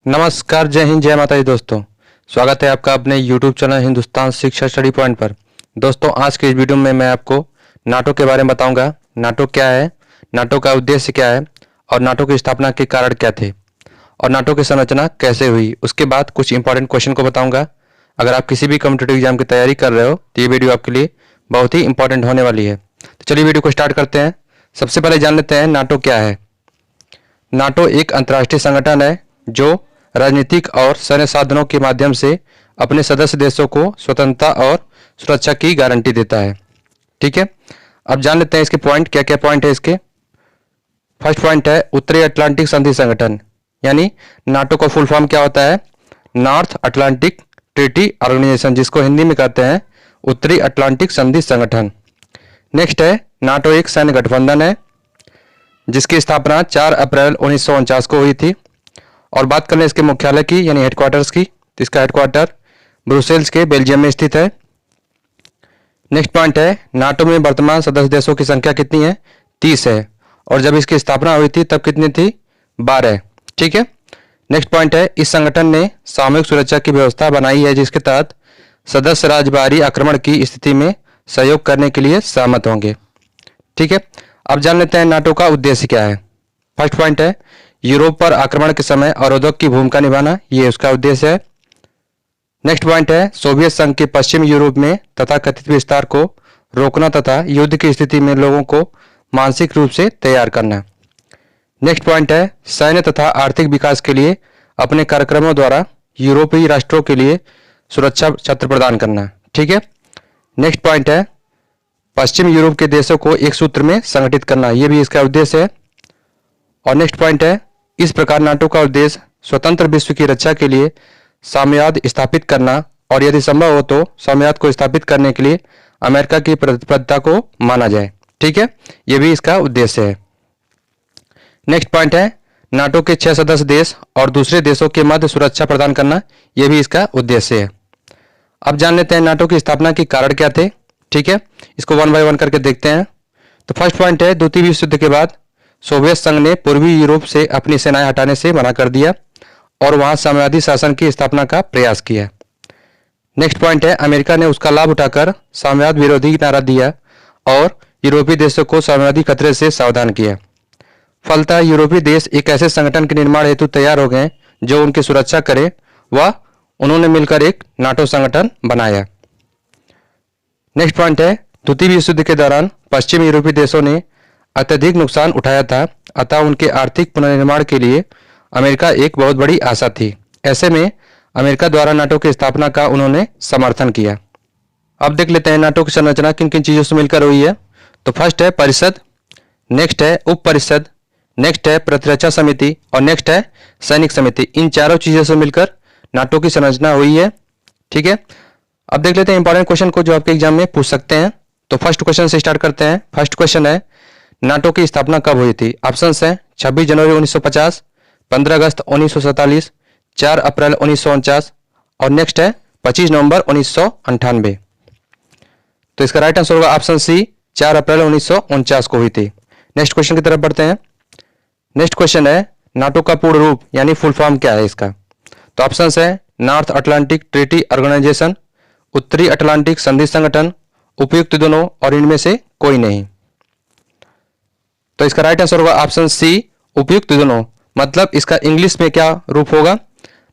नमस्कार, जय हिंद, जय माता दी दोस्तों। स्वागत है आपका अपने YouTube चैनल हिंदुस्तान शिक्षा स्टडी पॉइंट पर। दोस्तों, आज के इस वीडियो में मैं आपको नाटो के बारे में बताऊंगा। नाटो क्या है, नाटो का उद्देश्य क्या है और नाटो की स्थापना के कारण क्या थे और नाटो की संरचना कैसे हुई। उसके बाद कुछ इंपॉर्टेंट क्वेश्चन को बताऊंगा। अगर आप किसी भी कॉम्पिटिटिव एग्जाम की तैयारी कर रहे हो तो ये वीडियो आपके लिए बहुत ही इंपॉर्टेंट होने वाली है। तो चलिए वीडियो को स्टार्ट करते हैं। सबसे पहले जान लेते हैं नाटो क्या है। नाटो एक अंतर्राष्ट्रीय संगठन है जो राजनीतिक और सैन्य साधनों के माध्यम से अपने सदस्य देशों को स्वतंत्रता और सुरक्षा की गारंटी देता है। ठीक है, अब जान लेते हैं इसके पॉइंट, क्या क्या पॉइंट है इसके। फर्स्ट पॉइंट है उत्तरी अटलांटिक संधि संगठन, यानी नाटो का फुल फॉर्म क्या होता है, नॉर्थ अटलांटिक ट्रीटी ऑर्गेनाइजेशन, जिसको हिंदी में कहते हैं उत्तरी अटलांटिक संधि संगठन। नेक्स्ट है नाटो एक सैन्य गठबंधन है जिसकी स्थापना 4 अप्रैल 1949 को हुई थी। और बात करें इसके मुख्यालय की यानी हेडक्वार्टर्स की, तो इसका हेडक्वार्टर ब्रुसेल्स के बेल्जियम में स्थित है। नेक्स्ट पॉइंट है नाटो में वर्तमान सदस्य देशों की संख्या कितनी है, 30 है। और जब इसकी स्थापना हुई थी तब कितनी थी, 12। ठीक है। नेक्स्ट पॉइंट है इस संगठन ने सामूहिक सुरक्षा की व्यवस्था बनाई है जिसके तहत सदस्य राज्य बाहरी आक्रमण की स्थिति में सहयोग करने के लिए सहमत होंगे। ठीक है, अब जान लेते हैं नाटो का उद्देश्य क्या है। फर्स्ट पॉइंट है यूरोप पर आक्रमण के समय अवरोधक की भूमिका निभाना, ये उसका उद्देश्य है। नेक्स्ट पॉइंट है सोवियत संघ के पश्चिम यूरोप में तथाकथित विस्तार को रोकना तथा युद्ध की स्थिति में लोगों को मानसिक रूप से तैयार करना। नेक्स्ट पॉइंट है सैन्य तथा आर्थिक विकास के लिए अपने कार्यक्रमों द्वारा यूरोपीय राष्ट्रों के लिए सुरक्षा छत्र प्रदान करना। ठीक है। नेक्स्ट पॉइंट है पश्चिम यूरोप के देशों को एक सूत्र में संगठित करना, यह भी इसका उद्देश्य है। और नेक्स्ट पॉइंट है इस प्रकार नाटो का उद्देश्य स्वतंत्र विश्व की रक्षा के लिए साम्यवाद स्थापित करना और यदि संभव हो तो साम्यवाद को स्थापित करने के लिए अमेरिका की प्रतिबद्धता को माना जाए। ठीक है, यह भी इसका उद्देश्य है। नेक्स्ट पॉइंट है नाटो के 6 सदस्य देश और दूसरे देशों के मध्य सुरक्षा प्रदान करना, यह भी इसका उद्देश्य है। अब जान लेते हैं नाटो की स्थापना के कारण क्या थे। ठीक है, इसको वन बाय वन करके देखते हैं। तो फर्स्ट पॉइंट है द्वितीय विश्व युद्ध के बाद सोवियत संघ ने पूर्वी यूरोप से अपनी सेनाएं हटाने से मना कर दिया और वहां साम्यवादी शासन की स्थापना का प्रयास किया। नेक्स्ट पॉइंट है अमेरिका ने उसका लाभ उठाकर साम्यवाद विरोधी नारा दिया और यूरोपीय देशों को साम्यवादी खतरे से सावधान किया। फलतः यूरोपीय देश एक ऐसे संगठन के निर्माण हेतु तैयार हो गए जो उनकी सुरक्षा करे व उन्होंने मिलकर एक नाटो संगठन बनाया। नेक्स्ट पॉइंट है द्वितीय विश्व युद्ध के दौरान पश्चिम यूरोपीय देशों ने अत्यधिक नुकसान उठाया था, अतः उनके आर्थिक पुनर्निर्माण के लिए अमेरिका एक बहुत बड़ी आशा थी। ऐसे में अमेरिका द्वारा नाटो की स्थापना का उन्होंने समर्थन किया। अब देख लेते हैं नाटो की संरचना किन किन चीजों से मिलकर हुई है। तो फर्स्ट है परिषद, नेक्स्ट है उप परिषद, नेक्स्ट है प्रतिरक्षा समिति और नेक्स्ट है सैनिक समिति। इन चारों चीजों से मिलकर नाटो की संरचना हुई है। ठीक है, अब देख लेते हैं इंपॉर्टेंट क्वेश्चन को जो आपके एग्जाम में पूछ सकते हैं। तो फर्स्ट क्वेश्चन से स्टार्ट करते हैं। फर्स्ट क्वेश्चन है नाटो की स्थापना कब हुई थी। ऑप्शंस हैं 26 जनवरी 1950, 15 अगस्त 1947, 4 अप्रैल 1949 और नेक्स्ट है 25 नवंबर 1998। तो इसका राइट आंसर होगा ऑप्शन सी, 4 अप्रैल 1949 को हुई थी। नेक्स्ट क्वेश्चन की तरफ बढ़ते हैं। नेक्स्ट क्वेश्चन है नाटो का पूर्ण रूप यानी फुल फॉर्म क्या है इसका। तो ऑप्शंस है नॉर्थ अटलांटिक ट्रीटी ऑर्गेनाइजेशन, उत्तरी अटलांटिक संधि संगठन, उपयुक्त दोनों और इनमें से कोई नहीं। तो इसका राइट आंसर होगा ऑप्शन सी, उपयुक्त दोनों। मतलब इसका इंग्लिश में क्या रूप होगा,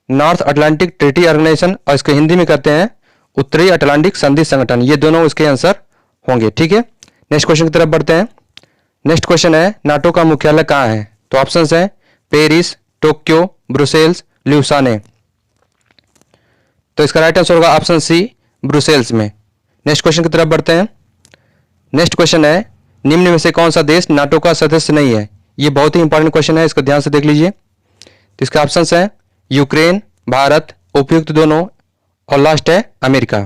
नॉर्थ अटलांटिक ट्रीटी ऑर्गेनाइजेशन, और इसके हिंदी में कहते हैं उत्तरी अटलांटिक संधि संगठन। ये दोनों इसके आंसर होंगे। ठीक है, नेक्स्ट क्वेश्चन की तरफ बढ़ते हैं। नेक्स्ट क्वेश्चन है नाटो का मुख्यालय कहाँ है। तो ऑप्शन है पेरिस, टोक्यो, ब्रुसेल्स, ल्यूसाने। तो इसका राइट आंसर होगा ऑप्शन सी, ब्रुसेल्स में। नेक्स्ट क्वेश्चन की तरफ बढ़ते हैं। नेक्स्ट क्वेश्चन है निम्न में से कौन सा देश नाटो का सदस्य नहीं है। ये बहुत ही इंपॉर्टेंट क्वेश्चन है, इसको ध्यान से देख लीजिए। तो इसके ऑप्शंस हैं यूक्रेन, भारत, उपयुक्त दोनों और लास्ट है अमेरिका।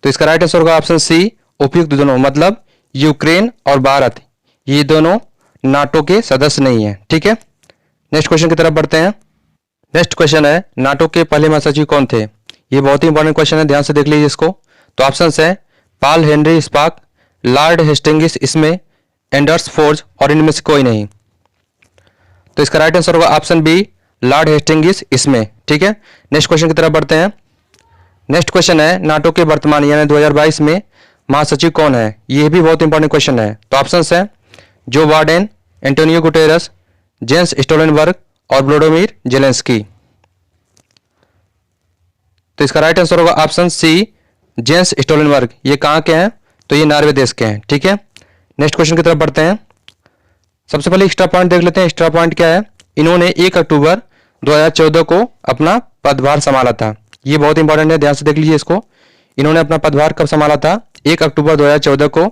तो इसका राइट आंसर होगा ऑप्शन सी, उपयुक्त दोनों। मतलब यूक्रेन और भारत ये दोनों नाटो के सदस्य नहीं है। ठीक है, नेक्स्ट क्वेश्चन की तरफ बढ़ते हैं। नेक्स्ट क्वेश्चन है नाटो के पहले महासचिव कौन थे। ये बहुत ही इंपॉर्टेंट क्वेश्चन है, ध्यान से देख लीजिए इसको। तो ऑप्शंस है पॉल हेनरी स्पाक, लॉर्ड हेस्टिंग्स, इसमें एंडर्स फोर्ज और इनमें से कोई नहीं। तो इसका राइट आंसर होगा ऑप्शन बी, लॉर्ड हेस्टिंग्स इसमें। ठीक है, नेक्स्ट क्वेश्चन की तरफ बढ़ते हैं। नेक्स्ट क्वेश्चन है नाटो के वर्तमान यानी 2022 में महासचिव कौन है? ये भी बहुत इंपॉर्टेंट क्वेश्चन है। तो ऑप्शंस है Joe Biden, Antonio Guterres, Jens Stoltenberg और व्लादिमीर जेलेंस्की। तो इसका राइट आंसर होगा ऑप्शन सी, जेंस स्टोलनबर्ग। ये कहाँ के हैं? तो ये नॉर्वे देश के हैं। ठीक है, नेक्स्ट क्वेश्चन की तरफ बढ़ते हैं। सबसे पहले एक्स्ट्रा पॉइंट देख लेते हैं। एक्स्ट्रा पॉइंट क्या है? इन्होंने 1 अक्टूबर 2014 को अपना पदभार संभाला था। ये बहुत इंपॉर्टेंट है, ध्यान से देख लीजिए इसको। इन्होंने अपना पदभार कब संभाला था? 1 अक्टूबर 2014 को।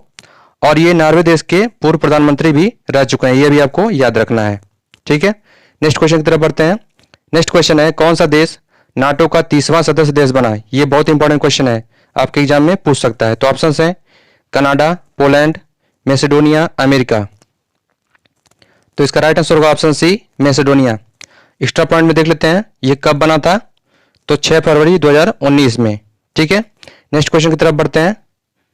और ये नॉर्वे देश के पूर्व प्रधानमंत्री भी रह चुके हैं, ये भी आपको याद रखना है। ठीक है, नेक्स्ट क्वेश्चन की तरफ बढ़ते हैं। नेक्स्ट क्वेश्चन है कौन सा देश नाटो का 30वां सदस्य देश बना? ये बहुत इंपॉर्टेंट क्वेश्चन है, आपके एग्जाम में पूछ सकता है। तो ऑप्शन है कनाडा, पोलैंड, मैसेडोनिया, अमेरिका। तो इसका राइट आंसर होगा option C, Macedonia. Extra point में देख लेते हैं ये कब बना था? तो 6 फरवरी 2019 में। ठीक है, नेक्स्ट क्वेश्चन की तरफ बढ़ते हैं।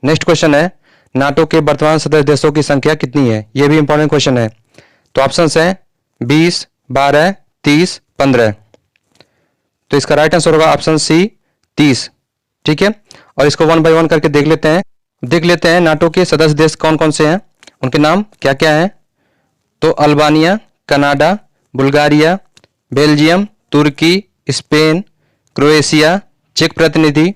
नेक्स्ट क्वेश्चन है नाटो के वर्तमान सदस्य देशों की संख्या कितनी है? यह भी इंपॉर्टेंट क्वेश्चन है। तो ऑप्शन है 20, 12, 30, 15। तो इसका राइट आंसर होगा ऑप्शन सी, 30। ठीक है, और इसको 1 बाय 1 करके देख लेते हैं। नाटो के सदस्य देश कौन कौन से हैं, उनके नाम क्या क्या हैं। तो अल्बानिया, कनाडा, बुल्गारिया, बेल्जियम, तुर्की, स्पेन, क्रोएशिया, चेक प्रतिनिधि,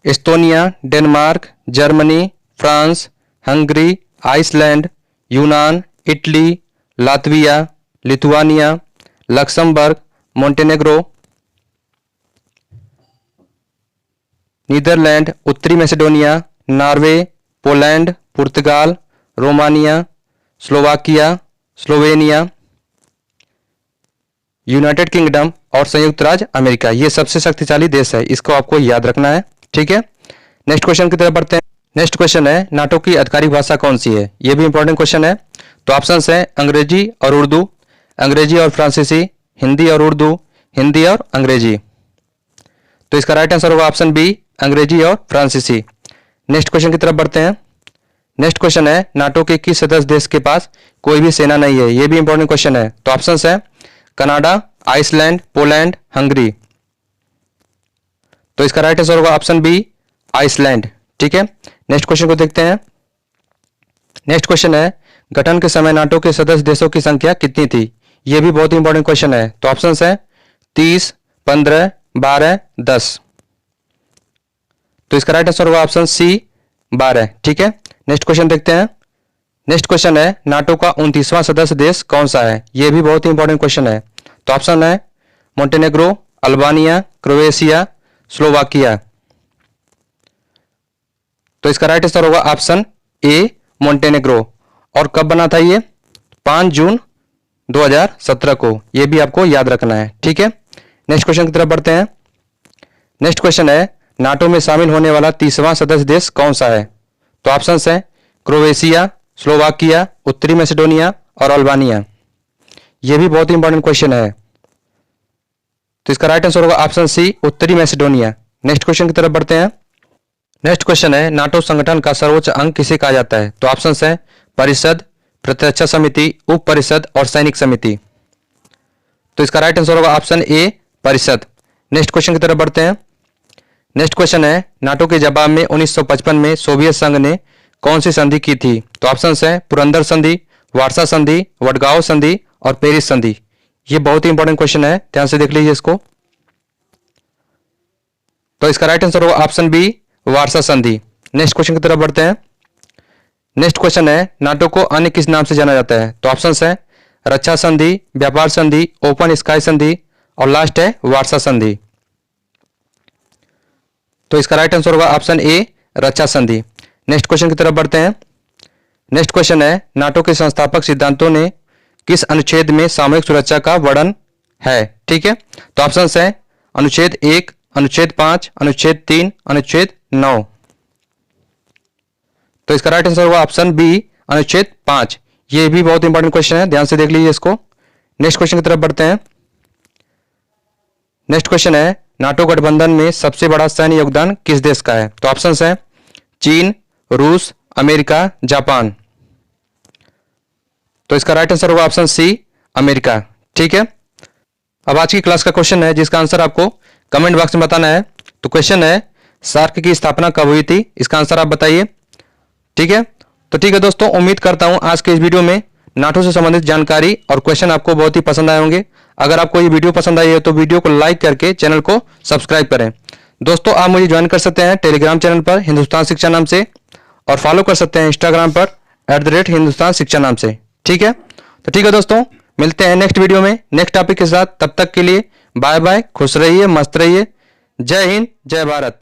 Estonia, Denmark, Germany, France, Hungary, Iceland, यूनान, Italy, Latvia, Lithuania, Luxembourg, Montenegro, Netherlands, उत्तरी मैसेडोनिया, नॉर्वे, पोलैंड, पुर्तगाल, Romania, Slovakia, Slovenia, United Kingdom और संयुक्त राज्य अमेरिका। ये सबसे शक्तिशाली देश है, इसको आपको याद रखना है। ठीक है, नेक्स्ट क्वेश्चन की तरफ बढ़ते हैं। नेक्स्ट क्वेश्चन है नाटो की आधिकारिक भाषा कौन सी है? ये भी इंपॉर्टेंट क्वेश्चन है। तो ऑप्शंस है अंग्रेजी और उर्दू, अंग्रेजी और फ्रांसीसी, हिंदी और उर्दू, हिंदी और अंग्रेजी। तो इसका राइट आंसर होगा ऑप्शन बी, अंग्रेजी और फ्रांसीसी। नेक्स्ट क्वेश्चन की तरफ बढ़ते हैं। नेक्स्ट क्वेश्चन है नाटो के किस सदस्य देश के पास कोई भी सेना नहीं है? ये भी इंपॉर्टेंट क्वेश्चन है। तो ऑप्शंस है कनाडा, आइसलैंड, पोलैंड, हंगरी। तो इसका राइट आंसर होगा ऑप्शन बी, आइसलैंड। ठीक है, नेक्स्ट क्वेश्चन को देखते हैं। नेक्स्ट क्वेश्चन है गठन के समय नाटो के सदस्य देशों की संख्या कितनी थी? यह भी बहुत इंपॉर्टेंट क्वेश्चन है। तो ऑप्शंस है 30, 15, 12, 10। तो इसका राइट आंसर होगा ऑप्शन सी, 12। ठीक है, नेक्स्ट क्वेश्चन देखते हैं। नेक्स्ट क्वेश्चन है नाटो का 29वां सदस्य देश कौन सा है? यह भी बहुत इंपॉर्टेंट क्वेश्चन है। तो ऑप्शन है मोंटेनेग्रो, अल्बानिया, क्रोएशिया, स्लोवाकिया। तो इसका राइट आंसर होगा ऑप्शन ए, मोंटेनेग्रो। और कब बना था ये? 5 जून 2017 को। यह भी आपको याद रखना है। ठीक है, नेक्स्ट क्वेश्चन की तरफ बढ़ते हैं। नेक्स्ट क्वेश्चन है नाटो में शामिल होने वाला 30वां सदस्य देश कौन सा है? तो ऑप्शंस है क्रोएशिया, स्लोवाकिया, उत्तरी मैसेडोनिया और अल्बानिया। यह भी बहुत इंपॉर्टेंट क्वेश्चन है। तो इसका राइट आंसर होगा ऑप्शन सी, उत्तरी मैसेडोनिया। नेक्स्ट क्वेश्चन की तरफ बढ़ते हैं। नेक्स्ट क्वेश्चन है नाटो संगठन का सर्वोच्च अंग किसे कहा जाता है? तो ऑप्शंस है परिषद, प्रतिरक्षा समिति, उप परिषद और सैनिक समिति। तो इसका राइट आंसर होगा ऑप्शन ए, परिषद। नेक्स्ट क्वेश्चन की तरफ बढ़ते हैं। नेक्स्ट क्वेश्चन है नाटो के जवाब में 1955 में सोवियत संघ ने कौन सी संधि की थी? तो ऑप्शंस है पुरंदर संधि, वार्सा संधि, वडगांव संधि और पेरिस संधि। ये बहुत ही इंपॉर्टेंट क्वेश्चन है, ध्यान से देख लीजिए इसको। तो इसका राइट आंसर होगा ऑप्शन बी, वार्सा संधि। नेक्स्ट क्वेश्चन की तरफ बढ़ते हैं। नेक्स्ट क्वेश्चन है नाटो को अन्य किस नाम से जाना जाता है? तो ऑप्शंस है रक्षा संधि, व्यापार संधि, ओपन स्काई संधि और लास्ट है वार्सा संधि। तो इसका राइट आंसर होगा ऑप्शन ए, रक्षा संधि। नेक्स्ट क्वेश्चन की तरफ बढ़ते हैं। नेक्स्ट क्वेश्चन है नाटो के संस्थापक सिद्धांतों ने किस अनुच्छेद में सामूहिक सुरक्षा का वर्णन है? ठीक है, तो ऑप्शंस है अनुच्छेद 1, अनुच्छेद 5, अनुच्छेद 3, अनुच्छेद 9। तो इसका राइट आंसर होगा ऑप्शन बी, अनुच्छेद 5। ये भी बहुत इंपॉर्टेंट क्वेश्चन है, ध्यान से देख लीजिए इसको। नेक्स्ट क्वेश्चन की तरफ बढ़ते हैं। नेक्स्ट क्वेश्चन है नाटो गठबंधन में सबसे बड़ा सैन्य योगदान किस देश का है? तो ऑप्शंस है चीन, रूस, अमेरिका, जापान। तो इसका राइट आंसर होगा ऑप्शन सी, अमेरिका। ठीक है, अब आज की क्लास का क्वेश्चन है जिसका आंसर आपको कमेंट बॉक्स में बताना है। तो क्वेश्चन है, सार्क की स्थापना कब हुई थी? इसका आंसर आप बताइए। ठीक है, तो ठीक है दोस्तों, उम्मीद करता हूं आज के इस वीडियो में नाटो से संबंधित जानकारी और क्वेश्चन आपको बहुत ही पसंद आए होंगे। अगर आपको ये वीडियो पसंद आई है तो वीडियो को लाइक करके चैनल को सब्सक्राइब करें। दोस्तों, आप मुझे ज्वाइन कर सकते हैं टेलीग्राम चैनल पर हिंदुस्तान शिक्षा नाम से, और फॉलो कर सकते हैं इंस्टाग्राम पर @हिंदुस्तान शिक्षा नाम से। ठीक है, तो ठीक है दोस्तों, मिलते हैं नेक्स्ट वीडियो में नेक्स्ट टॉपिक के साथ। तब तक के लिए बाय बाय, खुश रहिए, मस्त रहिए। जय हिंद, जय भारत।